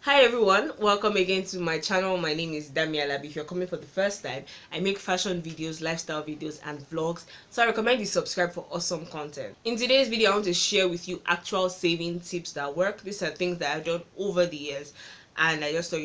Hi everyone, welcome again to my channel. My name is Damie Alabi. If you're coming for the first time, I make fashion videos, lifestyle videos and vlogs, so I recommend you subscribe for awesome content. In today's video, I want to share with you actual saving tips that work. These are things that I've done over the years, and I just thought,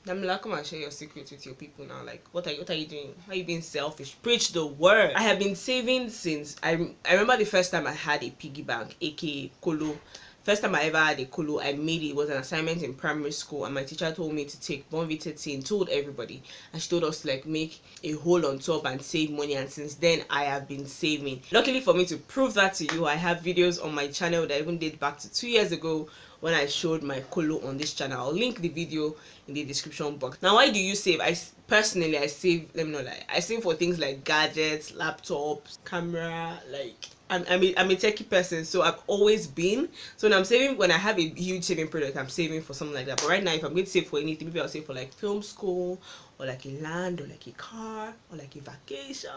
Damila, come and share your secrets with your people now. Like, what are you doing? Why are you being selfish? Preach the word. I have been saving since I remember the first time I had a piggy bank, aka Kolo. First time I ever had a kolo, I made it. It was an assignment in primary school, and my teacher told me to take 1v13, told everybody, and she told us to like make a hole on top and save money. And since then, I have been saving. Luckily for me, to prove that to you, I have videos on my channel that even date back to 2 years ago when I showed my kolo on this channel. I'll link the video in the description box. Now, why do you save? I save. Let me know. Like, I save for things like gadgets, laptops, camera, like. I'm a techie person, so I've always been. So when I'm saving, when I have a huge saving product, I'm saving for something like that. But right now, if I'm going to save for anything, maybe I'll save for like film school, or like a land, or like a car, or like a vacation,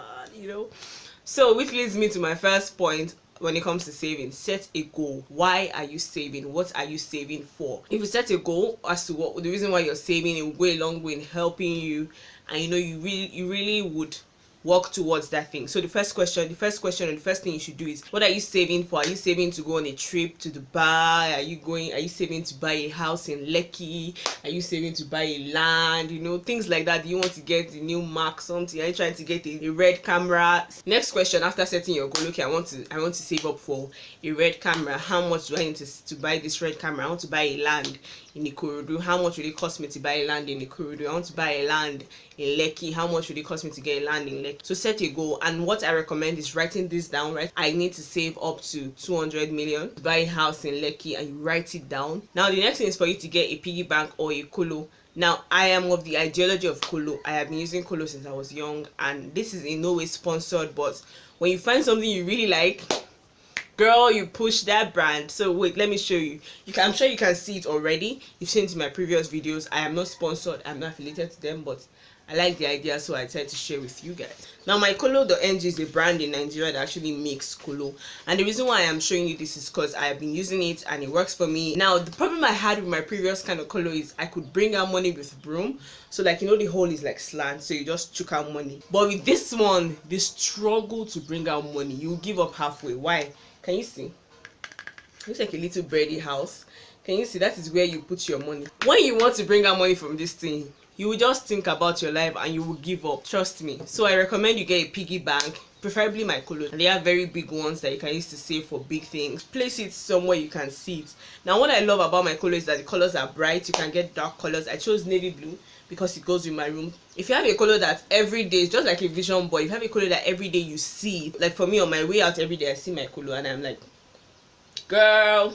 So which leads me to my first point. When it comes to saving, set a goal. Why are you saving? What are you saving for? If you set a goal as to what the reason why you're saving, it will go a long way in helping you, and you really would work towards that thing. So the first question and the first thing you should do is, what are you saving for? Are you saving to go on a trip to Dubai? Are you saving to buy a house in Lekki? Are you saving to buy a land? Things like that. Do you want to get the new Mac something? Are you trying to get a red camera? Next question after setting your goal, okay, I want to save up for a red camera. How much do I need to buy this red camera? I want to buy a land in Ikorodu. How much will it cost me to buy a land in Ikorodu? I want to buy a land in Lekki. How much will it cost me to get a land in Lekki? So set a goal, and what I recommend is writing this down. Right, I need to save up to 200 million to buy a house in Lekki, and you write it down. Now the next thing is for you to get a piggy bank or a kolo. Now, I am of the ideology of kolo. I have been using kolo since I was young, and this is in no way sponsored, but when you find something you really like, girl, you push that brand. So wait, let me show you. I'm sure you can see it already. You've seen it in my previous videos. I am not sponsored, I'm not affiliated to them, but I like the idea, so I decided to share with you guys. Now, mykolo.ng is a brand in Nigeria that actually makes kolo, and the reason why I am showing you this is because I have been using it and it works for me. Now, the problem I had with my previous kind of kolo is I could bring out money with broom, so like the hole is like slant, so you just chook out money. But with this one, the struggle to bring out money, you give up halfway. Why? Can you see? Looks like a little birdie house. Can you see? That is where you put your money. When you want to bring out money from this thing, you will just think about your life and you will give up. Trust me. So I recommend you get a piggy bank, preferably mykolo. They have very big ones that you can use to save for big things. Place it somewhere you can see it. Now, what I love about mykolo is that the colors are bright. You can get dark colors. I chose navy blue because it goes with my room. If you have a color that every day, it's just like a vision board. If you have a color that every day you see, like for me on my way out every day, I see my color and I'm like, girl,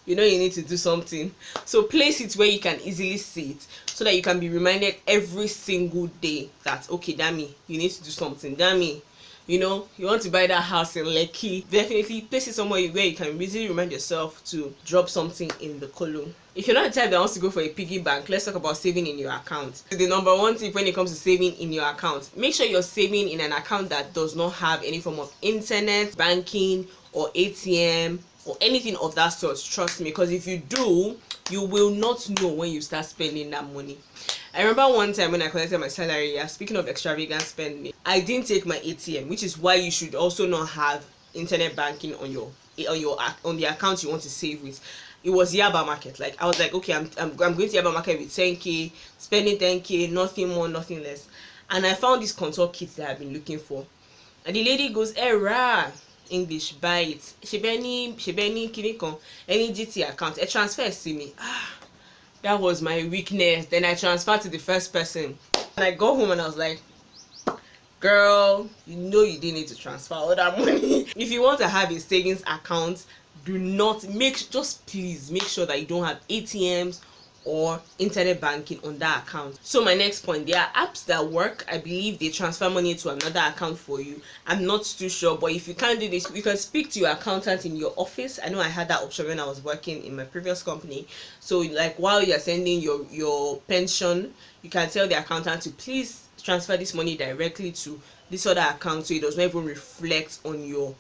you need to do something. So place it where you can easily see it, so that you can be reminded every single day that, okay, Damie, you need to do something. Damie, you want to buy that house in Lekki. Definitely place it somewhere where you can easily remind yourself to drop something in the kolo. If you're not the type that wants to go for a piggy bank, let's talk about saving in your account. The number one tip when it comes to saving in your account, make sure you're saving in an account that does not have any form of internet banking or ATM or anything of that sort. Trust me, because if you do, you will not know when you start spending that money. I remember one time when I collected my salary, speaking of extravagant spending, I didn't take my ATM, which is why you should also not have internet banking on the account you want to save with. It was Yaba Market. Like, I was like, okay, I'm going to Yaba Market with 10k, spending 10k, nothing more, nothing less. And I found this contour kit that I've been looking for, and the lady goes, "Era English, buy it. Shebeni kinikon any GT account. A transfer see me." That was my weakness. Then I transferred to the first person, and I got home and I was like, girl, you didn't need to transfer all that money. If you want to have a savings account, please make sure that you don't have ATMs or internet banking on that account. So my next point, there are apps that work. I believe they transfer money to another account for you. I'm not too sure, but if you can't do this, you can speak to your accountant in your office. I know I had that option when I was working in my previous company. So like while you're sending your pension, you can tell the accountant to please transfer this money directly to this other account, so it does not even reflect on your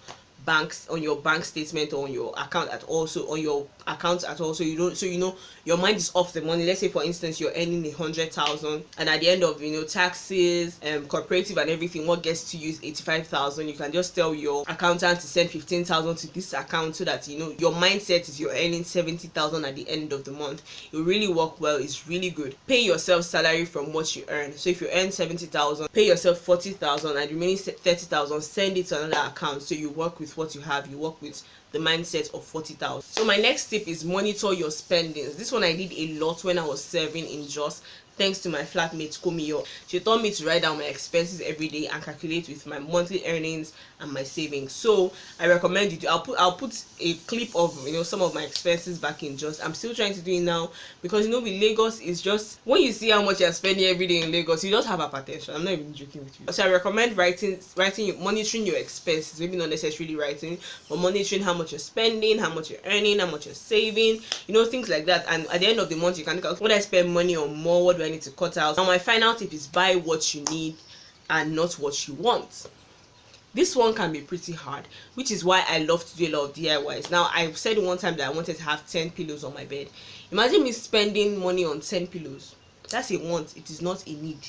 your bank statement or on your account at all. So on your account at all, so you don't, so you know your mind is off the money. Let's say for instance you're earning 100,000, and at the end of taxes, cooperative and everything, what gets to you is 85,000. You can just tell your accountant to send 15,000 to this account, so that your mindset is you're earning 70,000 at the end of the month. It will really work well. It's really good. Pay yourself salary from what you earn. So if you earn 70,000, pay yourself 40,000, and the remaining 30,000 send it to another account. So you work with what you have. You work with the mindset of 40,000. So my next tip is monitor your spendings. This one I did a lot when I was serving in Jos. Thanks to my flatmate Komiyo. She taught me to write down my expenses every day and calculate with my monthly earnings and my savings. So I recommend you to. I'll put a clip of some of my expenses back in Jos. I'm still trying to do it now, because with Lagos, is just when you see how much you're spending every day in Lagos, you just have hypertension. I'm not even joking with you. So I recommend monitoring your expenses. Maybe not necessarily writing, but monitoring how much you're spending, how much you're earning, how much you're saving, things like that. And at the end of the month, you can look at, what I spend money on more, what do I need to cut out. Now my final tip is buy what you need and not what you want. This one can be pretty hard, which is why I love to do a lot of DIYs. Now, I said one time that I wanted to have 10 pillows on my bed. Imagine me spending money on 10 pillows. That's a want. It is not a need.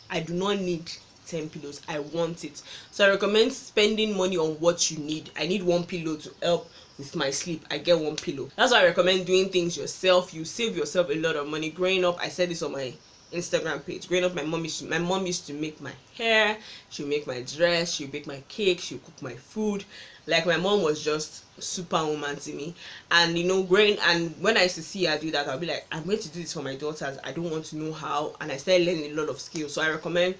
I do not need 10 pillows. I want it. So I recommend spending money on what you need. I need one pillow to help with my sleep. I get one pillow. That's why I recommend doing things yourself. You save yourself a lot of money. Growing up, I said this on my Instagram page. Growing up, my mom used to make my hair, she'll make my dress, she'll bake my cake, she'll cook my food. Like, my mom was just superwoman to me. And when I used to see her do that, I'll be like, I'm going to do this for my daughters. I don't want to know how. And I started learning a lot of skills. So I recommend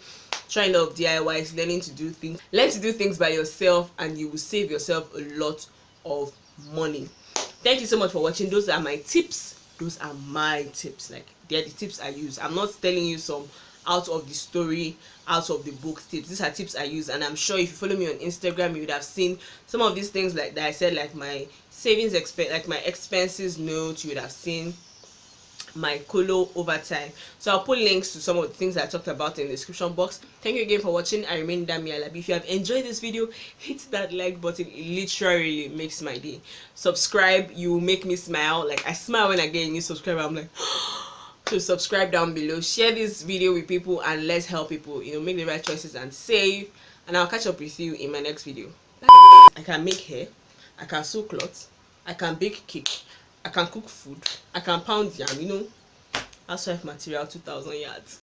trying a lot of DIYs, learning to do things. Learn to do things by yourself, and you will save yourself a lot of money. Thank you so much for watching. Those are my tips. Those are my tips. Like, they're the tips I use. I'm not telling you some out of the story, out of the book tips. These are tips I use, and I'm sure if you follow me on Instagram, you would have seen some of these things like that I said, like my savings like my expenses note. You would have seen mykolo over time. So I'll put links to some of the things I talked about in the description box. Thank you again for watching. I remain Damie Alabi. If you have enjoyed this video, hit that like button. It literally makes my day. Subscribe. You make me smile. Like, I smile when I get a new subscriber. I'm like so subscribe down below. Share this video with people, and let's help people make the right choices and save. And I'll catch up with you in my next video. I can make hair, I can sew clothes, I can bake cake, I can cook food, I can pound yam, housewife material 2000 yards.